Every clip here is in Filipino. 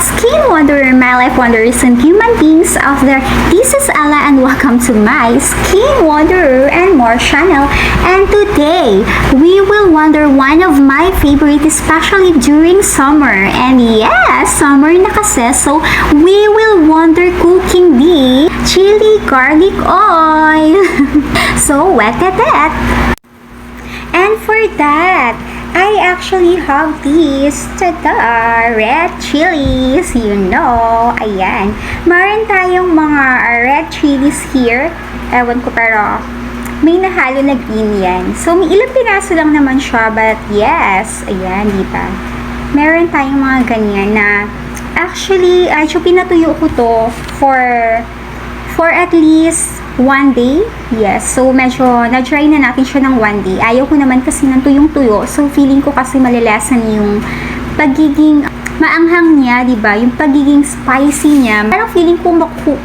Skin Wanderer, my life wonders and human beings out there. This is Ella and welcome to my Skin Wanderer and More channel. And today, we will wonder one of my favorite, especially during summer. And yes, summer na kasi, so we will wonder cooking the chili garlic oil. So, wet at that. And for that, I actually have these, tada, red chilies, you know, ayan. Meron tayong mga red chilies here, ewan ko pero may nahalo na green yan. So, may ilang piraso lang naman siya, but yes, ayan, di ba? Meron tayong mga ganyan na, actually, pinatuyo ko to for at least 1 day. Yes. So, medyo na-try na natin siya ng 1 day. Ayaw ko naman kasi ng tuyong-tuyo. So, feeling ko kasi malalasan yung pagiging maanghang niya, diba? Yung pagiging spicy niya. Parang feeling ko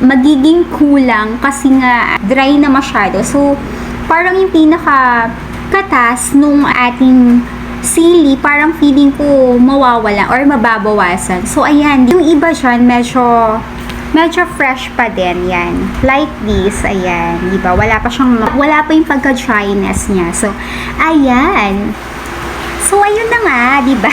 magiging kulang kasi nga dry na masyado. So, parang yung pinaka-katas nung ating sili, parang feeling ko mawawala or mababawasan. So, ayan. Yung iba dyan, medyo fresh pa din, yan. Like this, ayan. Diba? Wala pa yung pagka-dryness niya. So, ayan. So, ayun na nga, diba?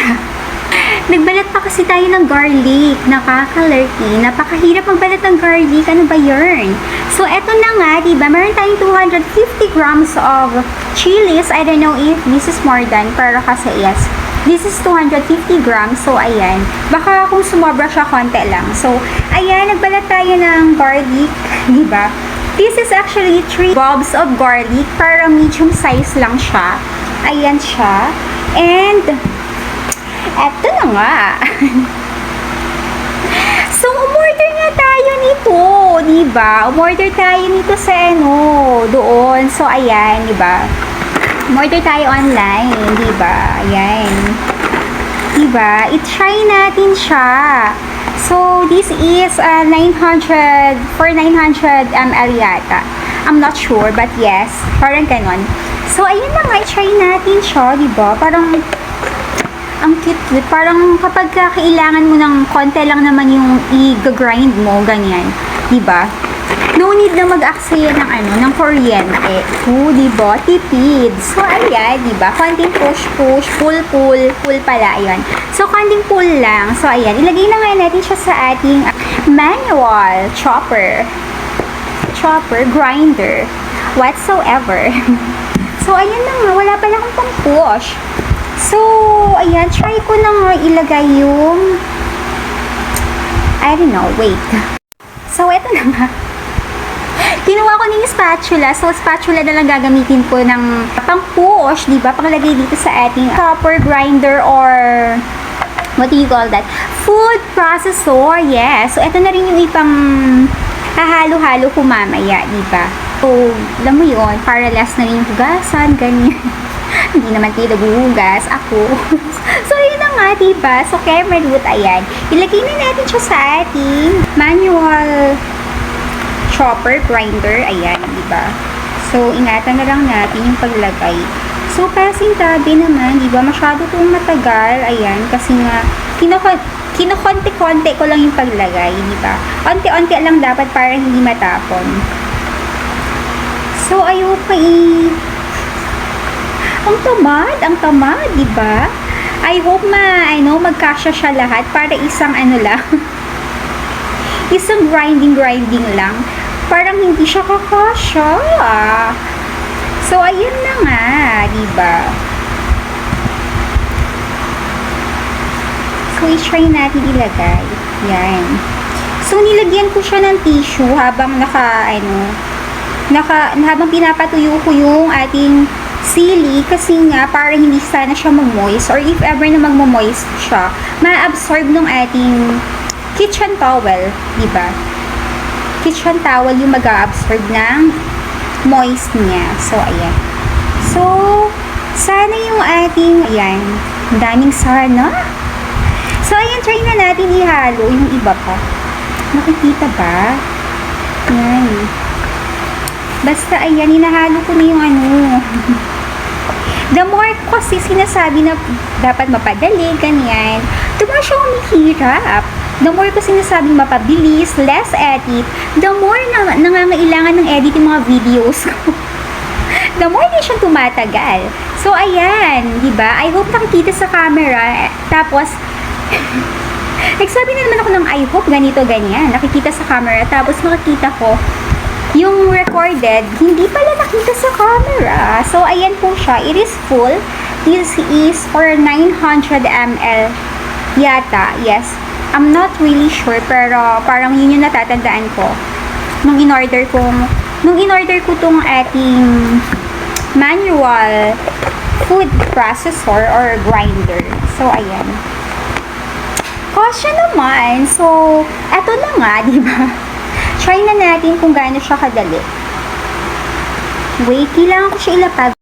Nagbalat pa kasi tayo ng garlic. Nakaka-lurky. Napakahirap magbalat ng garlic. Ano ba yun? So, eto na nga, diba? Meron tayong 250 grams of chilies. I don't know if this is more than, pero kasi yes. This is 250 grams. So, ayan. Baka kung sumobra siya, konti lang. So, ayan. Nagbalat tayo ng garlic. Diba? This is actually 3 bulbs of garlic. Para medium size lang siya. Ayan siya. And, eto na nga. So, umorder nga tayo nito. Diba? Umorder tayo nito sa doon. So, ayan. Diba? Order tayo online, diba? Ayan. Diba? I-try natin siya. So, this is 900 ml yata. I'm not sure, but yes. Parang ganon. So, ayun na nga, i-try natin siya, diba? Parang, ang cute. Parang kapag kailangan mo ng konti lang naman yung i-grind mo, ganyan. Diba? No need na mag-aksaya ng kuryente. Diba? Tipid. So, ayan, diba? Konting push, pull pala, ayan. So, konting pull lang. So, ayan. Ilagay na nga natin siya sa ating manual chopper, grinder, whatsoever. So, ayan na nga. Wala pala akong pang-push. So, ayan. Try ko na nga ilagay yung, I don't know, wait. So, eto na nga. Kinuha ko na yung spatula. So, spatula na lang gagamitin ko ng pang-push, diba? Panglagay dito sa ating chopper, grinder, or what do you call that? Food processor, yes. So, ito na rin yung ipang hahalo-halo ko mamaya, diba? So, alam mo yun, para less na rin yung hugasan, ganyan. Hindi naman tayo naghuhugas. Ako. So, yun na nga, diba? So, camera root, ayan. Ilagay na natin siya sa ating manual chopper, grinder, ayan, diba? So, ingatan na lang natin yung paglagay. So, passing tabi naman, diba? Masyado itong matagal, ayan, kasi nga, kinukonti-konti ko lang yung paglagay, diba? Onti-onti lang dapat para hindi matapon. So, ayoko ang tamad, diba? I hope magkasya siya lahat para isang lang. Isang grinding lang. Parang hindi siya kakasya. So, ayun na nga, diba? So, i-try natin ilagay. Yan. So, nilagyan ko siya ng tissue habang habang pinapatuyo ko yung ating sili kasi nga, para hindi sana siya mag-moist or if ever na mag-moist siya, ma-absorb ng ating kitchen towel, diba? Kitchen towel yung mag-a-absorb ng moist niya. So, ayan. So, sana yung ating, ayan, daming sana. So, ayan, try na natin ihalo yung iba pa. Nakikita ba? Ayan. Basta, ayan, hinahalo ko na yung The more kasi sinasabi na dapat mapadali, ganyan, the more siya humihirap. The more ko sinasabing mapabilis, less edit, the more na nangangailangan ng edit yung mga videos ko. The more din siyang tumatagal. So, ayan, di ba? I hope nakikita sa camera. Tapos, nagsabi na naman ako ng I hope ganito, ganyan. Nakikita sa camera. Tapos, makikita ko yung recorded, hindi pala nakita sa camera. So, ayan po siya. It is full. This is for 900 ml yata. Yes. I'm not really sure, pero parang yun yung natatandaan ko. Nung in-order ko tong ating manual food processor or grinder. So, ayan. Kasya naman. So, eto na nga, di ba? Try na natin kung gaano siya kadali. Wait, kailangan ko siya ilapag.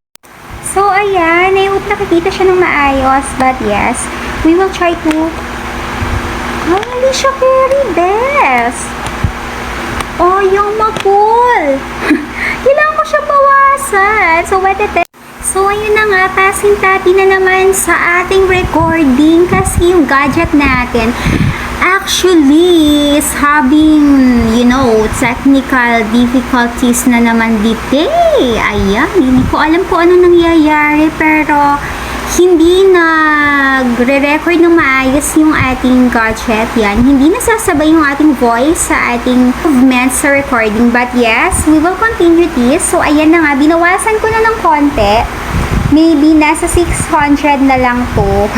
So, ayan. I hope nakikita siya ng maayos. But yes, we will try to... Oh, hindi siya very best. Oh, yung mapul. Kailangan ko siya bawasan. So, what it is? So, ayun na nga. Pasintabi na naman sa ating recording kasi yung gadget natin actually is having, you know, technical difficulties na naman dito. Ayan, hindi ko alam kung ano nangyayari pero hindi nagre-record ng maayos yung ating gadget. Yan, hindi nasasabay yung ating voice sa ating movements sa recording. But yes, we will continue this. So, ayan na nga, binawasan ko na ng konti. Maybe nasa 600 na lang to.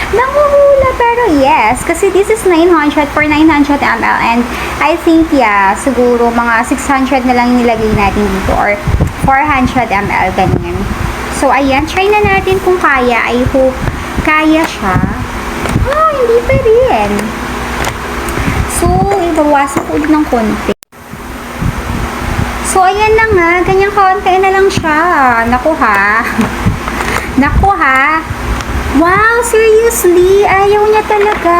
Nanguhula, pero yes, kasi this is 900 for 900 ml and I think, yeah, siguro mga 600 na lang yung nilagay natin dito or 400 ml, ganyan. So, ayan, try na natin kung kaya. I hope kaya siya. Ah, hindi pa rin. So, ibawasan ko ulit ng konti. So, ayan na nga, ganyang konti na lang siya. Naku ha. Naku ha. Wow, seriously? Ayaw niya talaga.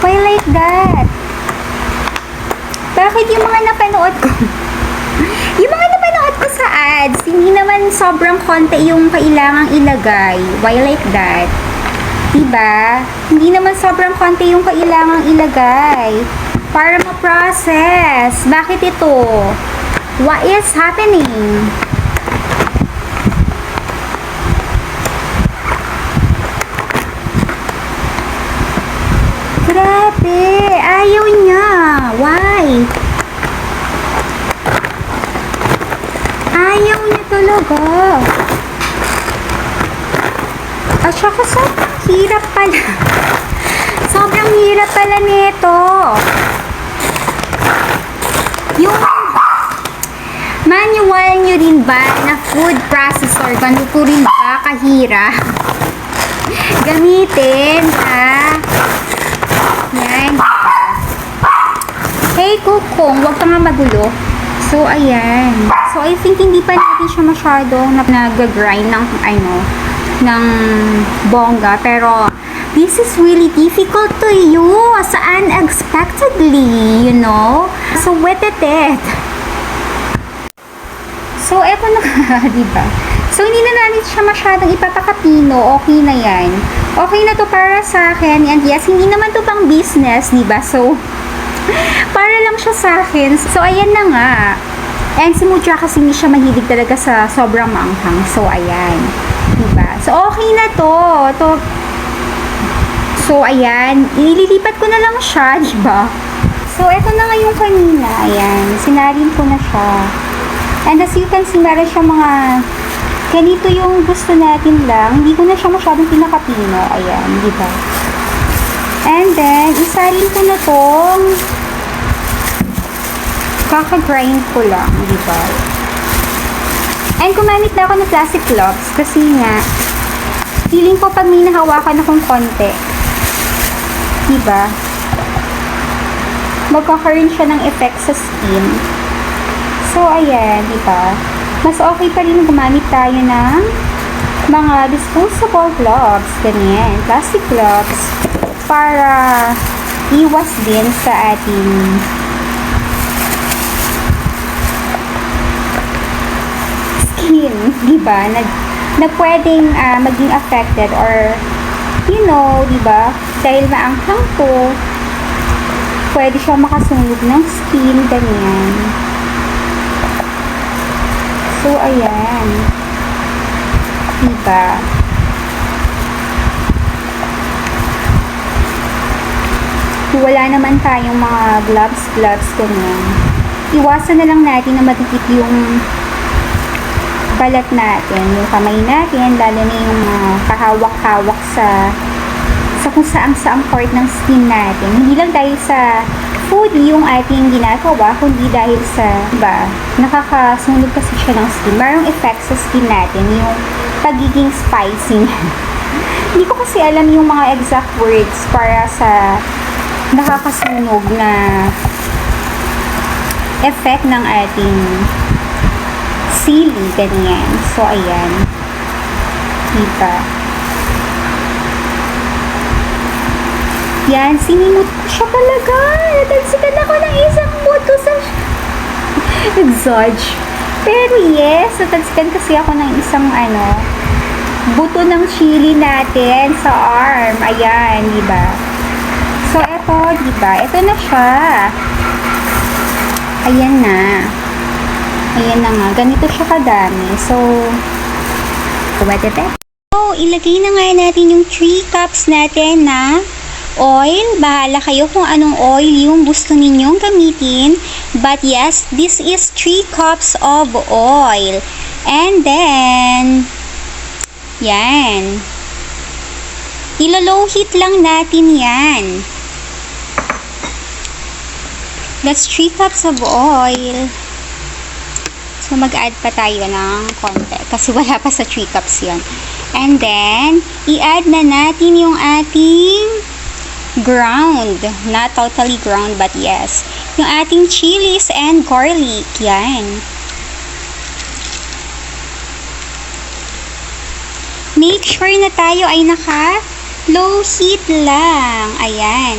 Why like that? Bakit yung mga napanood ko? Yung mga napanood ko sa ads, hindi naman sobrang konti yung kailangang ilagay. Why like that? Diba? Hindi naman sobrang konti yung kailangang ilagay. Para ma-process. Bakit ito? What is happening? Grabe. Ayaw niya. Why? Ayaw niya talaga. At saka sobrang hirap pala. Sobrang hirap pala nito. Yung manual nyo rin ba na food processor, ganito rin ba kahirap gamitin, ha? Yan. Hey, Kukong, huwag ka nga magulo. So, ayan. So, I think hindi pa natin siya masyadong nag-grind ng, ng bongga. Pero, this is really difficult to use unexpectedly, you know? So, with it. So, eto na nga, diba? So, hindi na natin siya masyadong ipapakapino. Okay na yan. Okay na to para sa akin. And yes, hindi naman to pang business, diba? So, para lang siya sa akin. So, ayan na nga. And si Mudra kasi hindi siya mahilig talaga sa sobrang maanghang. So, ayan. Diba? So, okay na to. So, ayan. Ililipat ko na lang siya, diba? So, eto na nga yung kanina. Ayan. Sinalin ko na siya. And as you can see, meron siya mga ganito yung gusto natin lang. Hindi ko na siya masyadong pinakapino. Ayan, diba? And then, isalin ko na tong kaka-grind ko lang, diba? And gumamit na ako ng plastic gloves kasi nga, feeling ko pag may nahawakan akong konti, diba? Magkakaroon siya ng effect sa skin. So, ayan, diba? Mas okay pa rin gumamit tayo ng mga disposable gloves, ganyan, plastic gloves, para iwas din sa ating skin, diba? Na pwedeng maging affected or you know, di ba? Dahil maanghang to, pwede siyang makasunog ng skin, ganyan. So, ayan. Diba? Wala naman tayong mga gloves, ganyan. Iwasan na lang natin na madikit yung balat natin, yung kamay natin, lalo na yung kahawak-hawak sa kung saang part ng skin natin. Hindi lang dahil sa food yung ating ginagawa, kundi dahil sa, diba, nakakasunog kasi siya ng skin. Mayroong effect sa skin natin, yung pagiging spicy. Hindi ko kasi alam yung mga exact words para sa nakakasunog na effect ng ating sili, ganyan. So, ayan. Diba? Yan, sinimot ko siya talaga. Natansikan ako ng isang buto sa exage. Pero yes, natansikan kasi ako ng isang buto ng chili natin sa arm. Ayan, diba? So, eto, diba? Eto na siya. Ayan na. Ayan na nga. Ganito siya kadami. So, kuwete. So, ilagay na nga natin yung 3 cups natin na oil. Bahala kayo kung anong oil yung gusto ninyong gamitin. But yes, this is 3 cups of oil. And then, yan. Ilo-low heat lang natin yan. That's 3 cups of oil. So, mag-add pa tayo ng konti. Kasi wala pa sa 3 cups yan. And then, i-add na natin yung ating ground. Not totally ground, but yes. Yung ating chilies and garlic. Yan. Make sure na tayo ay naka-low heat lang. Ayan.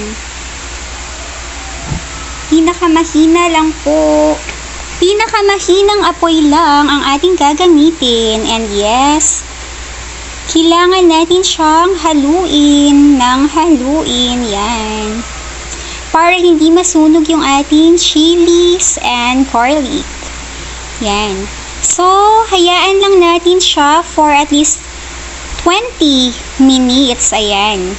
Pinakamahina lang po. Pinakamahinang apoy lang ang ating gagamitin. And yes, kailangan natin siyang haluin ng haluin. Yan. Para hindi masunog yung ating chilies and garlic. Yan. So, hayaan lang natin siya for at least 20 minutes. Ayan.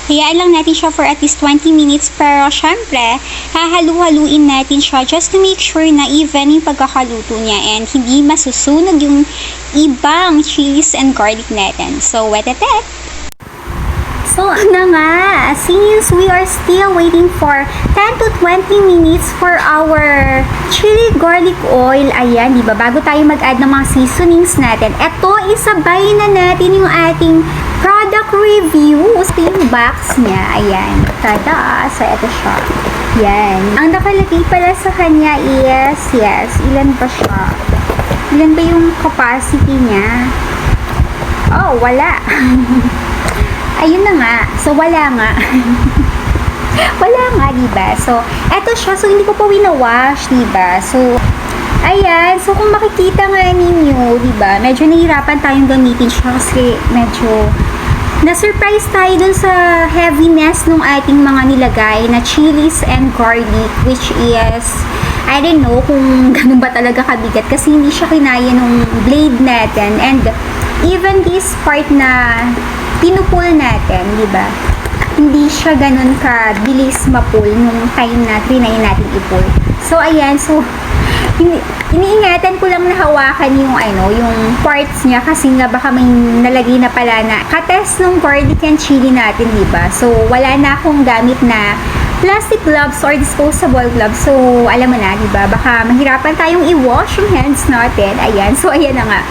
Hayaan lang natin siya for at least 20 minutes. Pero, syempre, hahalu-haluin natin siya just to make sure na even yung pagkakaluto niya and hindi masusunog yung ibang chilies and garlic natin. So, wet-et-et. So, nga, since we are still waiting for 10 to 20 minutes for our chili garlic oil, ayan, diba, bago tayo mag-add ng mga seasonings natin, eto, isabay na natin yung ating product review. Ito yung box niya, ayan, tada, so eto siya, yan. Ang nakalagay pala sa kanya is, yes, ilan ba siya? Ilan ba yung capacity niya? Oh, wala. Ayun na nga. So, wala nga. Wala nga, diba? So, eto siya. So, hindi ko pa winawash, diba? So, ayan. So, kung makikita nga ninyo, diba? Medyo nahihirapan tayong gamitin siya kasi medyo na-surprise tayo dun sa heaviness ng ating mga nilagay na chilies and garlic, which is, I don't know kung ganun ba talaga kabigat kasi hindi siya kinaya nung blade natin. And even this part na pinupul natin, di ba? Hindi siya ganun ka-bilis mapul nung time na trinay natin ipul. So, ayan. So, iniingatan ko lang na hawakan yung yung parts niya kasi nga baka may nalagay na pala na katest nung garlic and chili natin, di ba? So, wala na akong gamit na plastic gloves or disposable gloves. So, alam mo na, di ba? Baka mahirapan tayong i-wash yung hands natin. Ayan. So, ayan na nga.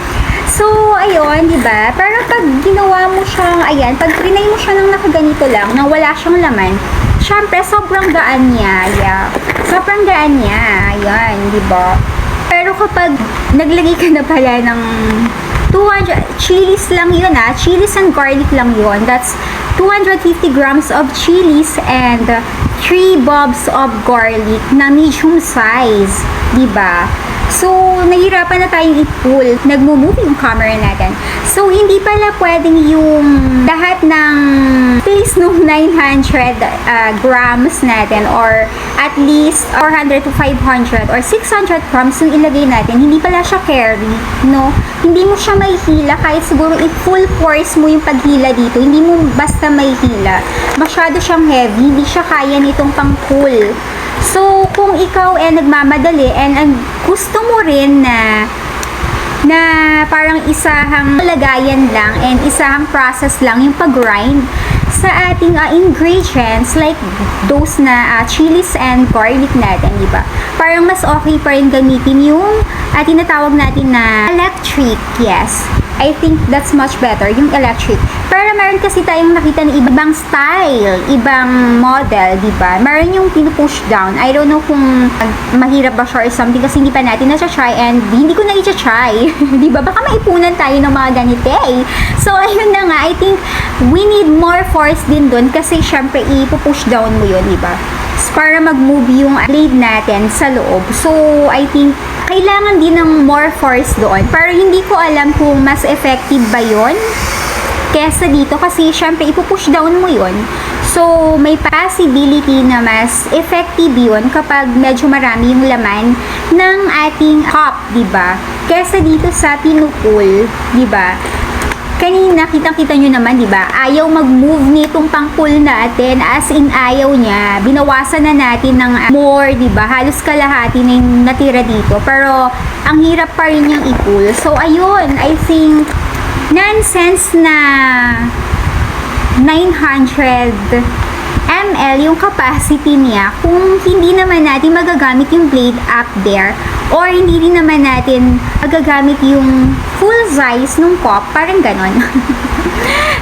So, ayun, di ba? Pero pag ginawa mo siyang, ayan, pag trinay mo siya ng nakaganito lang, nang wala siyang laman, syempre, sobrang gaan niya. Yeah. Sobrang gaan niya. Ayan, di ba? Pero kapag naglagay ka na pala ng 200, chilies lang yun chilies and garlic lang yun. That's 250 grams of chilies and 3 bulbs of garlic na medium size. Di ba? So, nahirapan na tayong i-pull. Nagmo-move yung camera natin. So, hindi pala pwedeng yung lahat ng space nung 900 grams natin or at least 400 to 500 or 600 grams yung ilagay natin. Hindi pala siya carry, no? Hindi mo siya mahihila kahit siguro i-full force mo yung paghila dito. Hindi mo basta mahihila. Masyado siyang heavy. Hindi siya kaya nitong pang-pull. So, kung ikaw nagmamadali and gusto mo rin na parang isahang lagayan lang and isahang process lang yung pag-grind sa ating ingredients like those na chilies and garlic natin, di ba? Parang mas okay pa rin gamitin yung tinatawag natin na electric, yes. I think that's much better, yung electric. Pero meron kasi tayong nakita na ibang style, ibang model, di ba? Meron yung pinupush down. I don't know kung mahirap ba siya or something kasi hindi pa natin na-try and hindi ko na i-try. Di ba? Baka maipunan tayo ng mga ganito eh. So, ayun na nga. I think we need more force din dun kasi syempre ipupush down mo yun, di ba? Para mag-move yung blade natin sa loob. So, I think kailangan din ng more force doon. Pero hindi ko alam kung mas effective ba yun kesa dito kasi syempre ipupush down mo yun. So, may possibility na mas effective yun kapag medyo marami yung laman ng ating cup, diba? Kesa dito sa pinupull, diba? Kanina, kitang-kita nyo naman, di ba? Ayaw mag-move nitong pang-pull natin. As in, ayaw niya. Binawasan na natin ng more, di ba? Halos kalahati na yung natira dito. Pero, ang hirap pa rin yung i-pull. So, ayun. I think, nonsense na 900 ml yung capacity niya kung hindi naman natin magagamit yung blade up there or hindi rin naman natin magagamit yung full size nung cup, parang ganon.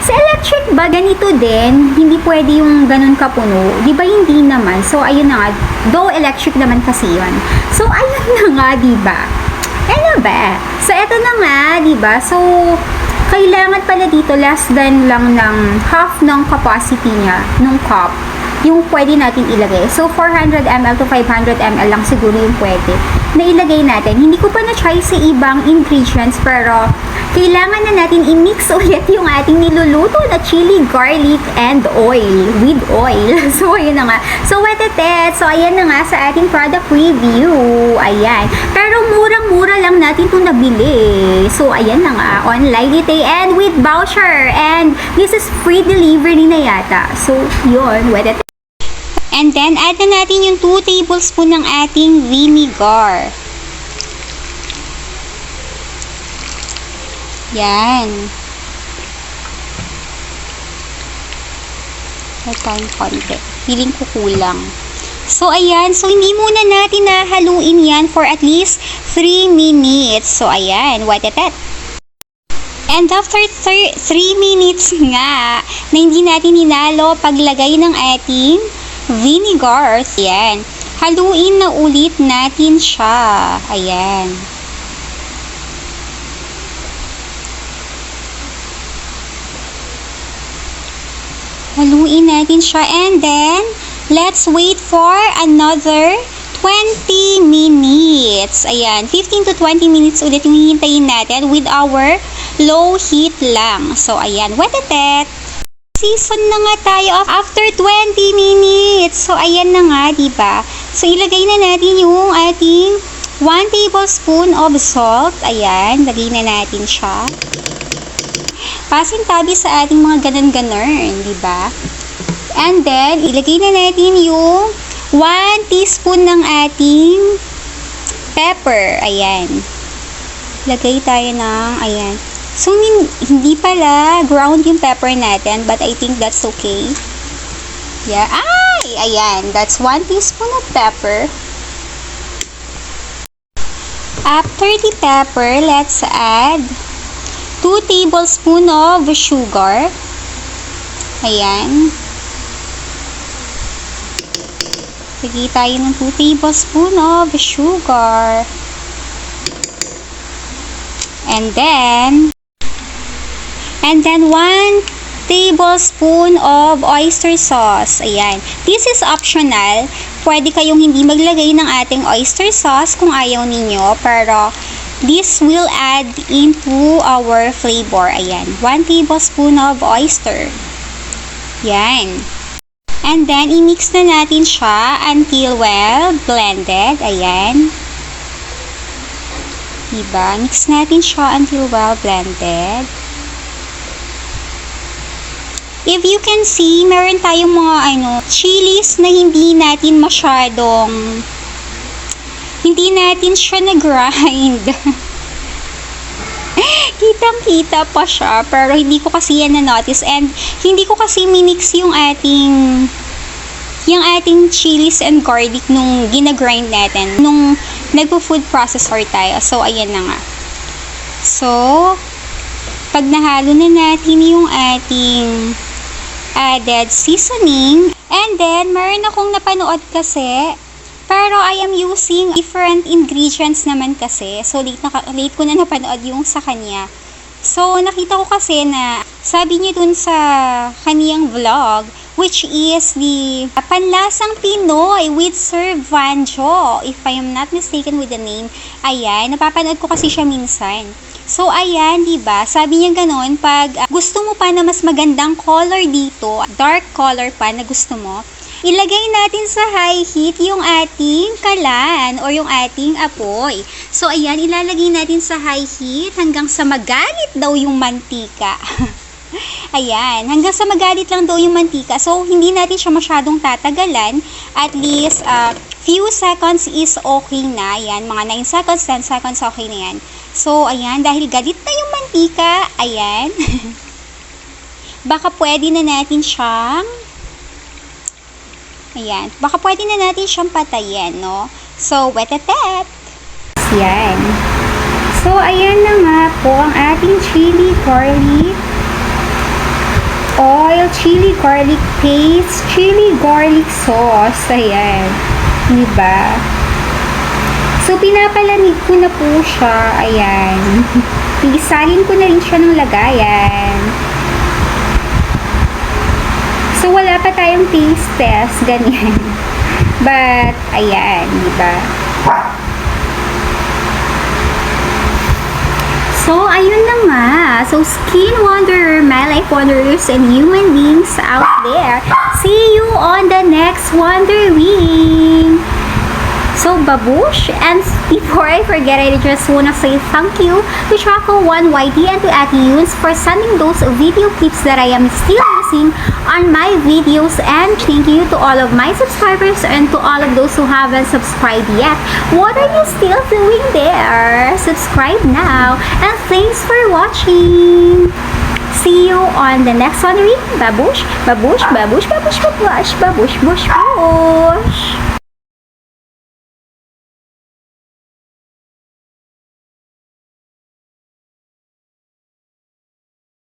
Sa electric ba, ganito din, hindi pwede yung ganon kapuno, di ba hindi naman? So, ayun na nga, though electric naman kasi yun. So, ayun na nga, di ba? Ano ba? So, eto na nga, di ba? So, kailangan pala dito less than lang ng half ng capacity niya, nung cup, yung pwede natin ilagay. So, 400 ml to 500 ml lang siguro yung pwede na ilagay natin. Hindi ko pa na-try sa ibang ingredients, pero kailangan na natin i-mix ulit yung ating niluluto na chili, garlic, and oil, with oil. So, ayun na nga. So, wetetet. So, ayan na nga sa ating product review. Ayan. Pero, murang-mura lang natin itong nabili. So, ayan na nga. Online ito and with voucher. And this is free delivery na yata. So, yun. Wetetet. And then, add na natin yung 2 tablespoon ng ating vinegar. Yan. Add tayong konti. Feeling ko kulang. So, ayan. So, hindi muna natin nahaluin yan for at least 3 minutes. So, ayan. Watetet. And after 3 minutes nga, na hindi natin hinalo paglagay ng ating vinegar, ayan, haluin na ulit natin siya. Ayan. Haluin natin siya and then, let's wait for another 20 minutes. Ayan, 15 to 20 minutes ulit yung hihintayin natin with our low heat lang. So, ayan, wetetet. Season na nga tayo after 20 minutes. So, ayan na nga, diba? So, ilagay na natin yung ating 1 tablespoon of salt. Ayan, lagay na natin siya. Pasintabi sa ating mga ganon-ganon, diba? And then, ilagay na natin yung 1 teaspoon ng ating pepper. Ayan. Lagay tayo ng, ayan. So, hindi pala ground yung pepper natin, but I think that's okay. Yeah. Ay! Ayan. That's 1 teaspoon of pepper. After the pepper, let's add 2 tablespoon of sugar. Ayan. Lagay tayo ng 2 tablespoon of sugar. And then 1 tablespoon of oyster sauce. Ayan. This is optional. Pwede kayong hindi maglagay ng ating oyster sauce kung ayaw ninyo. Pero, this will add into our flavor. Ayan. 1 tablespoon of oyster. Yan. And then, i-mix na natin siya until well blended. Ayan. Diba? Mix natin siya until well blended. If you can see, meron tayong mga chilies na hindi natin siya na-grind. Kitang-kita pa siya, pero hindi ko kasi yan na-notice and hindi ko kasi minix yung ating chilies and garlic nung ginagrind natin, nung nagpo-food processor tayo. So, ayan na nga. So, pag nahalo na natin yung ating added seasoning, and then, meron akong napanood kasi, pero I am using different ingredients naman kasi. So, late ko na napanood yung sa kanya. So, nakita ko kasi na, sabi niya dun sa kaniyang vlog, which is the Panlasang Pinoy with Sir Vanjo, if I am not mistaken with the name. Ayan, napapanood ko kasi siya minsan. So, ayan, diba? Sabi niya ganon, pag gusto mo pa na mas magandang color dito, dark color pa na gusto mo, ilagay natin sa high heat yung ating kalan o yung ating apoy. So, ayan, ilalagay natin sa high heat hanggang sa magalit daw yung mantika. Ayan, hanggang sa magalit lang daw yung mantika. So, hindi natin siya masyadong tatagalan. At least, few seconds is okay na. Ayan, mga 9 seconds, 10 seconds, okay na yan. So, ayan, dahil galit na yung mantika, ayan, baka pwede na natin siyang patayin, no? So, wet at that. Yan. So, ayan na nga po ang ating chili garlic oil, chili garlic paste, chili garlic sauce. Ayan. Diba? So, pinapalamig ko na po siya. Ayan. Iisalin ko na rin siya ng lagayan. So, wala pa tayong taste test. Ganyan. But, ayan. Diba? So, ayun na nga. So, Skin Wanderer, My Life Wanderers, and human beings out there. See you on the next Wondering. So, babush! And before I forget, I just wanna say thank you to Choco1YT and to Ate Yunes for sending those video clips that I am still using on my videos. And thank you to all of my subscribers and to all of those who haven't subscribed yet. What are you still doing there? Subscribe now. And thanks for watching. See you on the next one. Babush, babush, babush, babush, babush, babush, babush, babush.